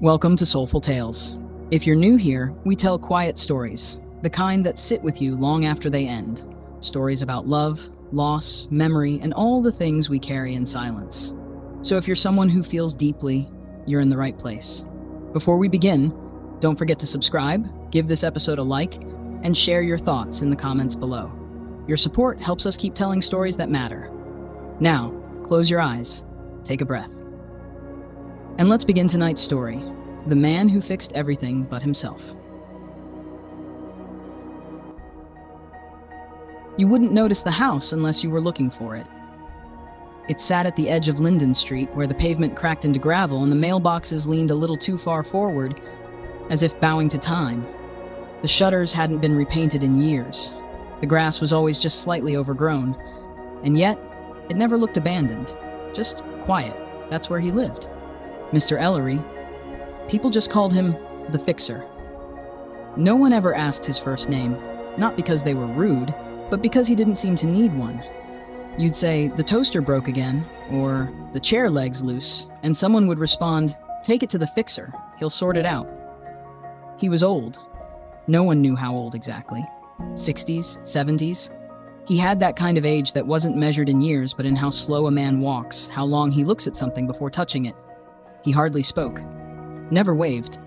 Welcome to Soulful Tales. If you're new here, we tell quiet stories, the kind that sit with you long after they end. Stories about love, loss, memory, and all the things we carry in silence. So if you're someone who feels deeply, you're in the right place. Before we begin, don't forget to subscribe, give this episode a like, and share your thoughts in the comments below. Your support helps us keep telling stories that matter. Now, close your eyes, take a breath. And let's begin tonight's story, The Man Who Fixed Everything But Himself. You wouldn't notice the house unless you were looking for it. It sat at the edge of Linden Street, where the pavement cracked into gravel and the mailboxes leaned a little too far forward, as if bowing to time. The shutters hadn't been repainted in years. The grass was always just slightly overgrown, and yet it never looked abandoned, just quiet. That's where he lived. Mr. Ellery. People just called him the Fixer. No one ever asked his first name, not because they were rude, but because he didn't seem to need one. You'd say, "The toaster broke again," or "The chair leg's loose," and someone would respond, "Take it to the Fixer, he'll sort it out." He was old. No one knew how old exactly. 60s, 70s. He had that kind of age that wasn't measured in years, but in how slow a man walks, how long he looks at something before touching it. He hardly spoke, never waved,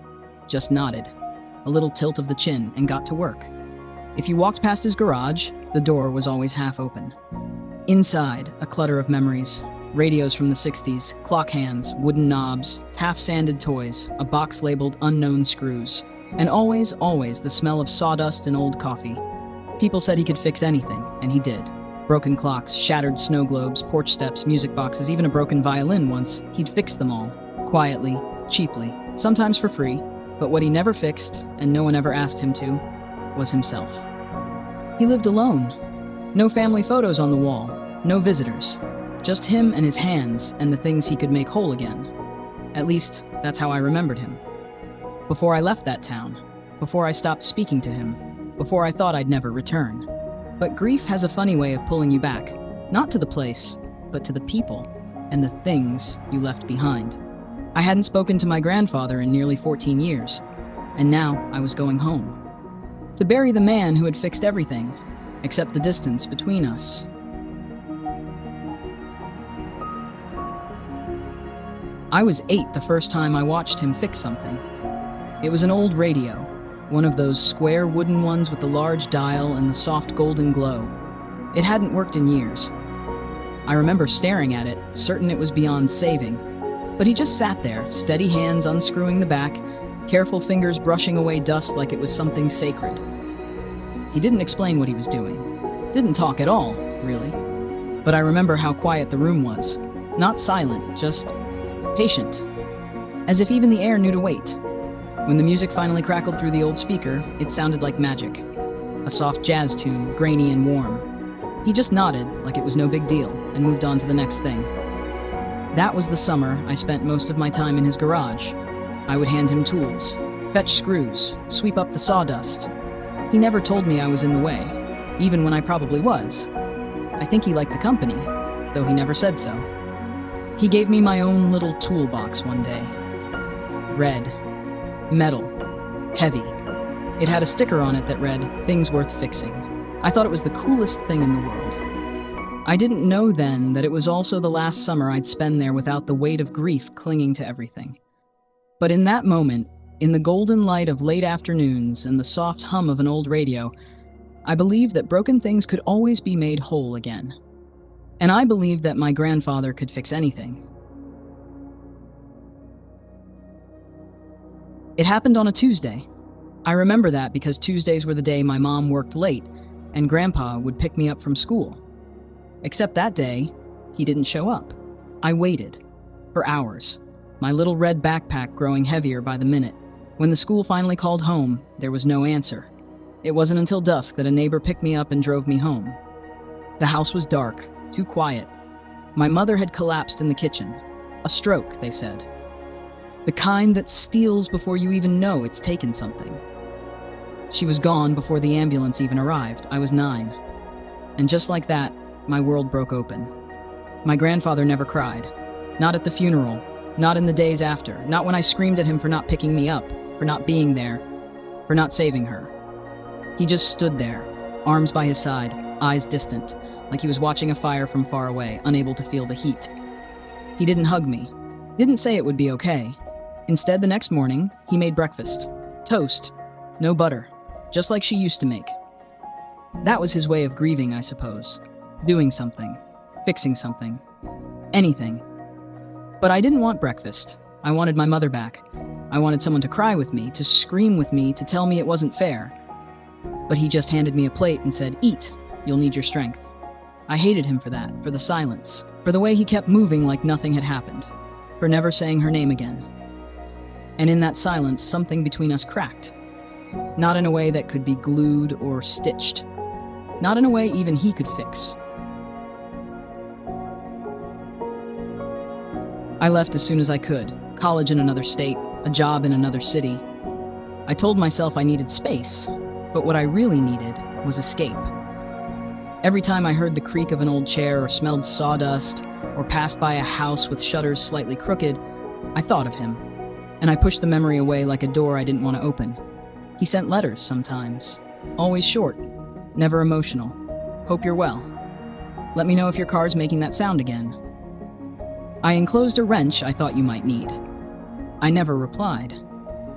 just nodded, a little tilt of the chin, and got to work. If you walked past his garage, the door was always half open. Inside, a clutter of memories. Radios from the 60s, clock hands, wooden knobs, half-sanded toys, a box labeled unknown screws. And always the smell of sawdust and old coffee. People said he could fix anything, and he did. Broken clocks, shattered snow globes, porch steps, music boxes, even a broken violin once. He'd fix them all. Quietly, cheaply, sometimes for free, but what he never fixed, and no one ever asked him to, was himself. He lived alone. No family photos on the wall, no visitors. Just him and his hands and the things he could make whole again. At least, that's how I remembered him. Before I left that town, before I stopped speaking to him, before I thought I'd never return. But grief has a funny way of pulling you back, not to the place, but to the people and the things you left behind. I hadn't spoken to my grandfather in nearly 14 years, and now I was going home. To bury the man who had fixed everything, except the distance between us. I was 8 the first time I watched him fix something. It was an old radio, one of those square wooden ones with the large dial and the soft golden glow. It hadn't worked in years. I remember staring at it, certain it was beyond saving. But he just sat there, steady hands unscrewing the back, careful fingers brushing away dust like it was something sacred. He didn't explain what he was doing. Didn't talk at all, really. But I remember how quiet the room was. Not silent, just patient. As if even the air knew to wait. When the music finally crackled through the old speaker, it sounded like magic. A soft jazz tune, grainy and warm. He just nodded, like it was no big deal, and moved on to the next thing. That was the summer I spent most of my time in his garage. I would hand him tools, fetch screws, sweep up the sawdust. He never told me I was in the way, even when I probably was. I think he liked the company, though he never said so. He gave me my own little toolbox one day. Red, metal, heavy. It had a sticker on it that read, "Things Worth Fixing." I thought it was the coolest thing in the world. I didn't know then that it was also the last summer I'd spend there without the weight of grief clinging to everything. But in that moment, in the golden light of late afternoons and the soft hum of an old radio, I believed that broken things could always be made whole again. And I believed that my grandfather could fix anything. It happened on a Tuesday. I remember that because Tuesdays were the day my mom worked late, and Grandpa would pick me up from school. Except that day, he didn't show up. I waited. For hours. My little red backpack growing heavier by the minute. When the school finally called home, there was no answer. It wasn't until dusk that a neighbor picked me up and drove me home. The house was dark, too quiet. My mother had collapsed in the kitchen. A stroke, they said. The kind that steals before you even know it's taken something. She was gone before the ambulance even arrived. I was 9. And just like that, my world broke open. My grandfather never cried. Not at the funeral, Not in the days after. Not when I screamed at him for not picking me up, for not being there, for not saving her. He just stood there, arms by his side, eyes distant, like he was watching a fire from far away, unable to feel the heat. He didn't hug me. Didn't say it would be okay. Instead, the next morning, he made breakfast. Toast. No butter. Just like she used to make. That was his way of grieving, I suppose. Doing something. Fixing something. Anything. But I didn't want breakfast. I wanted my mother back. I wanted someone to cry with me, to scream with me, to tell me it wasn't fair. But he just handed me a plate and said, "Eat. You'll need your strength." I hated him for that, for the silence, for the way he kept moving like nothing had happened, for never saying her name again. And in that silence, something between us cracked. Not in a way that could be glued or stitched. Not in a way even he could fix. I left as soon as I could. College in another state, a job in another city. I told myself I needed space, but what I really needed was escape. Every time I heard the creak of an old chair or smelled sawdust or passed by a house with shutters slightly crooked, I thought of him, and I pushed the memory away like a door I didn't want to open. He sent letters sometimes, always short, never emotional. "Hope you're well. Let me know if your car's making that sound again." I enclosed a wrench I thought you might need. I never replied.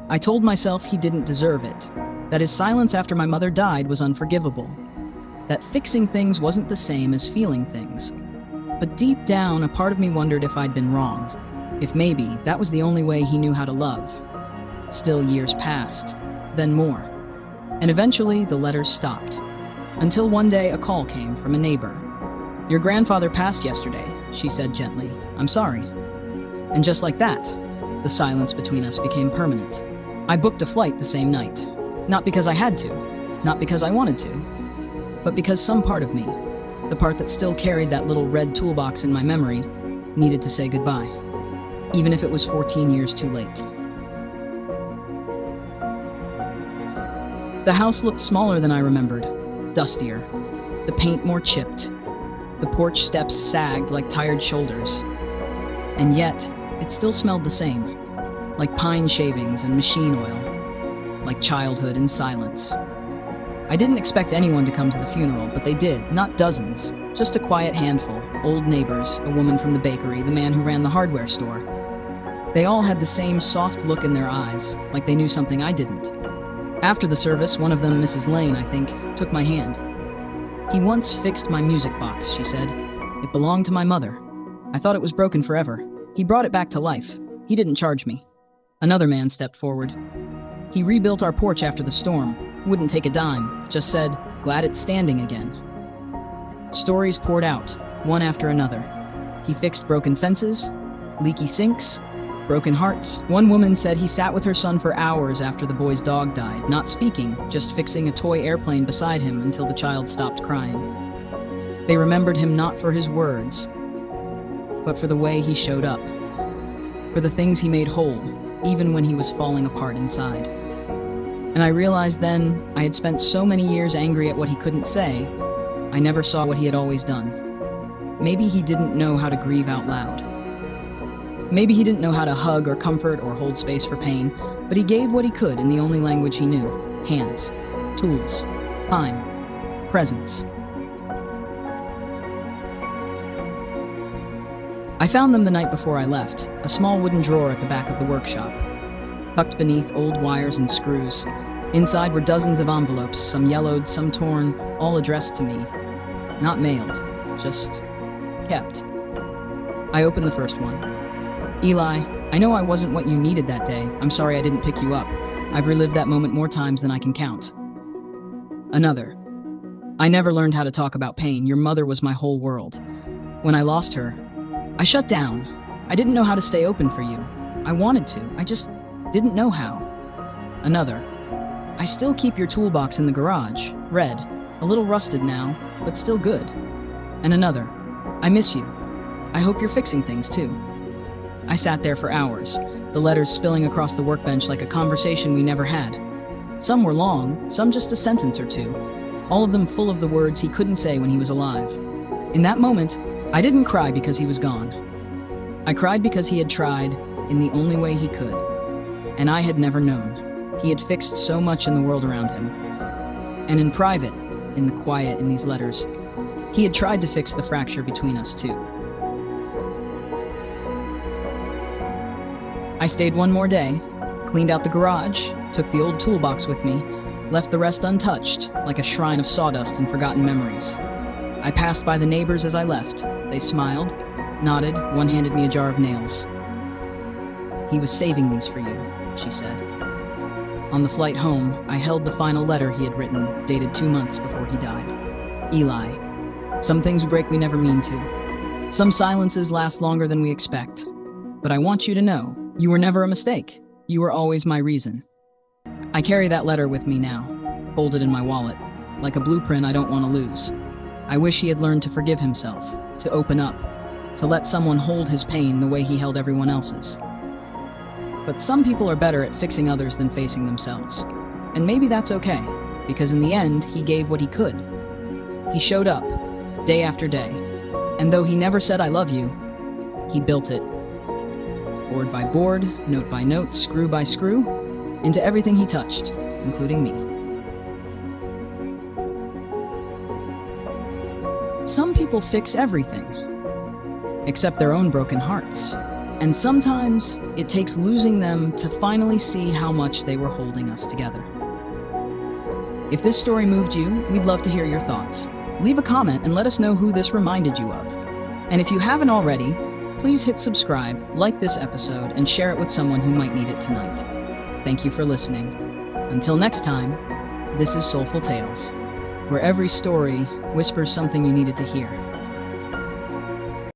I told myself he didn't deserve it, that his silence after my mother died was unforgivable, that fixing things wasn't the same as feeling things. But deep down, a part of me wondered if I'd been wrong, if maybe that was the only way he knew how to love. Still, years passed, then more, and eventually the letters stopped, until one day a call came from a neighbor. "Your grandfather passed yesterday," she said gently. "I'm sorry." And just like that, the silence between us became permanent. I booked a flight the same night, not because I had to, not because I wanted to, but because some part of me, the part that still carried that little red toolbox in my memory, needed to say goodbye, even if it was 14 years too late. The house looked smaller than I remembered, dustier, the paint more chipped, the porch steps sagged like tired shoulders. And yet, it still smelled the same, like pine shavings and machine oil, like childhood and silence. I didn't expect anyone to come to the funeral, but they did, not dozens, just a quiet handful, old neighbors, a woman from the bakery, the man who ran the hardware store. They all had the same soft look in their eyes, like they knew something I didn't. After the service, one of them, Mrs. Lane, I think, took my hand. "He once fixed my music box," she said. "It belonged to my mother. I thought it was broken forever. He brought it back to life. He didn't charge me." Another man stepped forward. "He rebuilt our porch after the storm. Wouldn't take a dime. Just said, 'Glad it's standing again.'" Stories poured out, one after another. He fixed broken fences, leaky sinks, broken hearts. One woman said he sat with her son for hours after the boy's dog died, not speaking, just fixing a toy airplane beside him until the child stopped crying. They remembered him not for his words, but for the way he showed up, for the things he made whole, even when he was falling apart inside. And I realized then I had spent so many years angry at what he couldn't say, I never saw what he had always done. Maybe he didn't know how to grieve out loud. Maybe he didn't know how to hug or comfort or hold space for pain, but he gave what he could in the only language he knew: hands, tools, time, presence. I found them the night before I left, a small wooden drawer at the back of the workshop, tucked beneath old wires and screws. Inside were dozens of envelopes, some yellowed, some torn, all addressed to me. Not mailed, just kept. I opened the first one. "Eli, I know I wasn't what you needed that day. I'm sorry I didn't pick you up. I've relived that moment more times than I can count." Another. "I never learned how to talk about pain. Your mother was my whole world. When I lost her, I shut down. I didn't know how to stay open for you. I wanted to. I just didn't know how." Another. "I still keep your toolbox in the garage. Red. A little rusted now, but still good." And another. "I miss you. I hope you're fixing things too." I sat there for hours, the letters spilling across the workbench like a conversation we never had. Some were long, some just a sentence or two, all of them full of the words he couldn't say when he was alive. In that moment, I didn't cry because he was gone. I cried because he had tried, in the only way he could. And I had never known. He had fixed so much in the world around him. And in private, in the quiet in these letters, he had tried to fix the fracture between us too. I stayed one more day, cleaned out the garage, took the old toolbox with me, left the rest untouched, like a shrine of sawdust and forgotten memories. I passed by the neighbors as I left. They smiled, nodded, one handed me a jar of nails. "He was saving these for you," she said. On the flight home, I held the final letter he had written, dated 2 months before he died. "Eli, some things we break we never mean to. Some silences last longer than we expect. But I want you to know, you were never a mistake. You were always my reason." I carry that letter with me now, folded in my wallet, like a blueprint I don't want to lose. I wish he had learned to forgive himself, to open up, to let someone hold his pain the way he held everyone else's. But some people are better at fixing others than facing themselves. And maybe that's okay, because in the end, he gave what he could. He showed up, day after day. And though he never said "I love you," he built it. Board by board, note by note, screw by screw, into everything he touched, including me. Some people fix everything, except their own broken hearts. And sometimes it takes losing them to finally see how much they were holding us together. If this story moved you, we'd love to hear your thoughts. Leave a comment and let us know who this reminded you of. And if you haven't already, please hit subscribe, like this episode, and share it with someone who might need it tonight. Thank you for listening. Until next time, this is Soulful Tales, where every story whispers something you needed to hear.